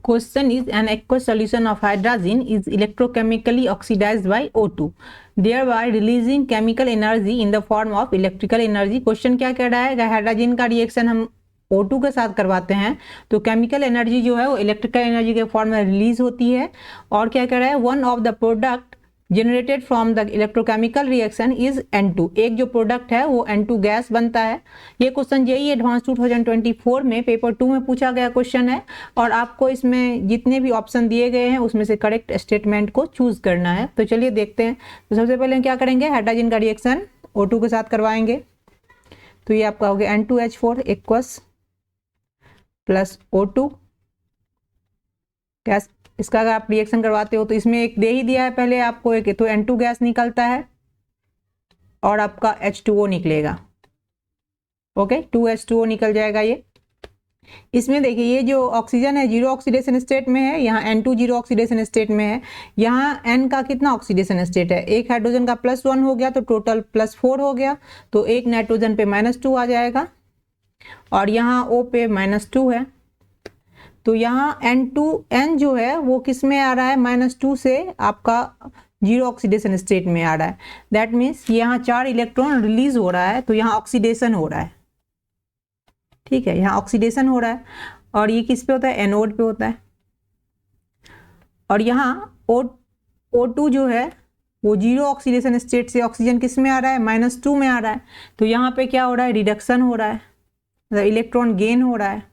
Question is an aqueous solution of hydrazine is electrochemically oxidized by O2, thereby releasing chemical energy in the form of electrical energy. Question क्या कह रहा है, अगर hydrogen का reaction हम O2 के साथ करवाते हैं तो केमिकल एनर्जी जो है वो इलेक्ट्रिकल एनर्जी के फॉर्म में रिलीज होती है। और क्या कह रहा है, one of the product generated from the electrochemical reaction is N2, एक जो प्रोडक्ट है वो N2 गैस बनता है। ये क्वेश्चन जेईई एडवांस 2024 में पेपर 2 में पूछा गया क्वेश्चन है और आपको इसमें जितने भी ऑप्शन दिए गए हैं उसमें से करेक्ट स्टेटमेंट को चूज करना है। तो चलिए देखते हैं। तो सबसे पहले क्या करेंगे, हाइड्रोजन का रिएक्शन O2 के साथ करवाएंगे। तो ये आपका हो गया N2H4 aqueous plus O2 gas. इसका अगर आप रिएक्शन करवाते हो तो इसमें एक दे ही दिया है पहले आपको, एक तो N2 गैस निकलता है और आपका H2O निकलेगा। ओके, 2H2O निकल जाएगा ये। इसमें देखिए ये जो ऑक्सीजन है जीरो ऑक्सीडेशन स्टेट में है, यहाँ N2 जीरो ऑक्सीडेशन स्टेट में है। यहाँ N का कितना ऑक्सीडेशन स्टेट है, एक हाइड्रोजन का +1 हो गया तो टोटल +4 हो गया, तो एक नाइट्रोजन पे -2 आ जाएगा और यहाँ O पे -2 है। तो यहाँ N जो है वो किस में आ रहा है, -2 से आपका जीरो ऑक्सीडेशन स्टेट में आ रहा है। दैट मीन्स यहाँ 4 इलेक्ट्रॉन रिलीज हो रहा है, तो यहाँ ऑक्सीडेशन हो रहा है। ठीक है, यहाँ ऑक्सीडेशन हो रहा है और ये किस पे होता है, एनोड पे होता है। और यहाँ O2 जो है वो जीरो ऑक्सीडेशन स्टेट से ऑक्सीजन किस में आ रहा है, -2 में आ रहा है। तो यहाँ पे क्या हो रहा है, रिडक्शन हो रहा है, इलेक्ट्रॉन गेन हो रहा है।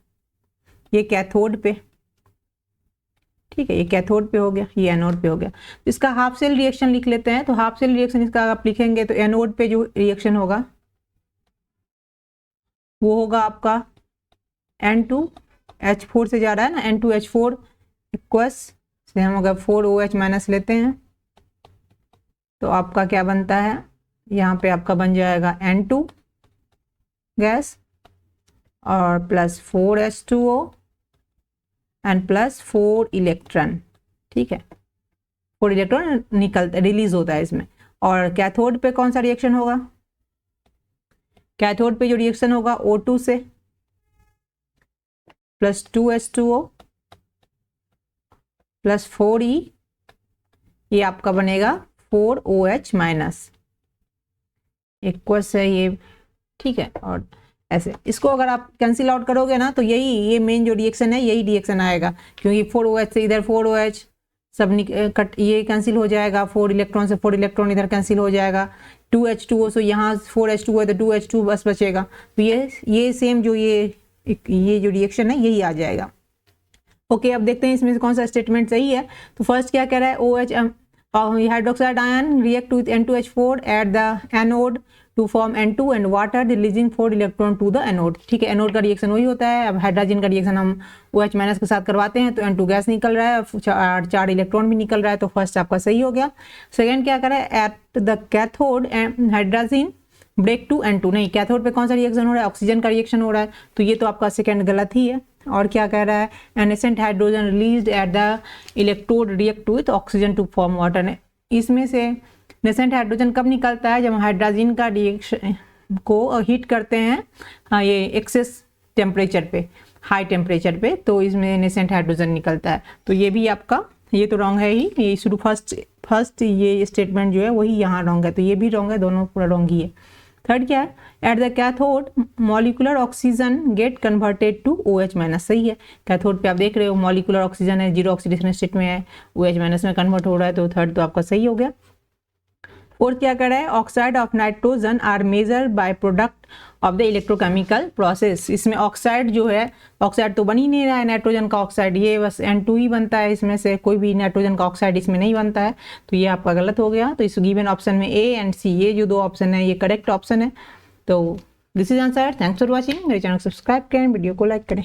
ये कैथोड पे, ठीक है, ये कैथोड पे हो गया, ये एनोड पे हो गया। इसका हाफ सेल रिएक्शन लिख लेते हैं। तो हाफ सेल रिएक्शन इसका आप लिखेंगे तो एनोड पे जो रिएक्शन होगा वो होगा आपका N2H4 से जा रहा है ना, N2H4 इक्वस से हम अगर 4OH- लेते हैं तो आपका क्या बनता है, यहाँ पे आपका बन जाएगा N2 गैस और plus 4H2O and plus 4 electron. ठीक है, 4 इलेक्ट्रॉन निकलता रिलीज होता है इसमें। और कैथोड पे कौन सा रिएक्शन होगा, कैथोड पे जो रिएक्शन होगा O2 से प्लस 2H2O प्लस 4E, ये आपका बनेगा 4OH- इक्वस है ये। ठीक है, और ऐसे इसको अगर आप कैंसिल आउट करोगे ना तो यही ये मेन जो रिएक्शन है यही रिएक्शन आएगा, क्योंकि 4OH से इधर 4OH सब ये कैंसिल हो जाएगा, 4 इलेक्ट्रॉन से 4 इलेक्ट्रॉन इधर कैंसिल हो जाएगा, 2H2O से यहाँ 4H2O है तो 2H2 बस बचेगा। तो ये सेम जो ये जो रिएक्शन है यही आ जाएगा। ओके, अब देखते हैं इसमें से कौन सा स्टेटमेंट सही है। तो फर्स्ट क्या कह रहा है, OH hydroxide ion react with N2H4 at the anode to form N2 and water releasing 4 electron to the anode. ठीक है, एनोड का रिएक्शन वही होता है। अब हाइड्रोजन का रिएक्शन हम OH- के साथ करवाते हैं तो N2 गैस निकल रहा है, 4 इलेक्ट्रॉन भी निकल रहा है, तो फर्स्ट आपका सही हो गया। सेकेंड क्या करे, at the cathode hydrogen break to N2, नहीं कैथोड पे कौन सा रिएक्शन हो रहा है, ऑक्सीजन का रिएक्शन हो रहा है, तो ये तो आपका सेकेंड गलत ही है। और क्या कह रहा है, nascent hydrogen released at the electrode react with oxygen to form water. इसमें से नेसेंट हाइड्रोजन कब निकलता है, जब हाइड्रोजन का रिएक्शन को हीट करते हैं, हाँ ये एक्सेस टेम्परेचर पे, हाई टेम्परेचर पे, तो इसमें नेसेंट हाइड्रोजन निकलता है। तो ये भी आपका, ये तो रॉन्ग है ही, ये शुरू फर्स्ट ये स्टेटमेंट जो है वही यहाँ रॉन्ग है, तो ये भी रॉन्ग है, दोनों पूरा रॉन्ग ही है। थर्ड क्या है, at the cathode molecular oxygen get converted to OH-, सही है। कैथोड पे आप देख रहे हो मॉलिकुलर ऑक्सीजन है, जीरो ऑक्सीडेशन स्टेट में है, OH- में कन्वर्ट हो रहा है, तो थर्ड तो आपका सही हो गया। फोर्थ क्या कर रहा है, oxide of nitrogen are major by product of the electrochemical process. इसमें ऑक्साइड जो है, ऑक्साइड तो बन ही नहीं रहा है नाइट्रोजन का ऑक्साइड, ये बस N2 ही बनता है, इसमें से कोई भी नाइट्रोजन का ऑक्साइड इसमें नहीं बनता है, तो ये आपका गलत हो गया। तो इस गिवन ऑप्शन में A एंड C, ये जो दो ऑप्शन है ये करेक्ट ऑप्शन है। तो this is answer. Thanks for watching. मेरे चैनल को सब्सक्राइब करें, वीडियो को लाइक करें।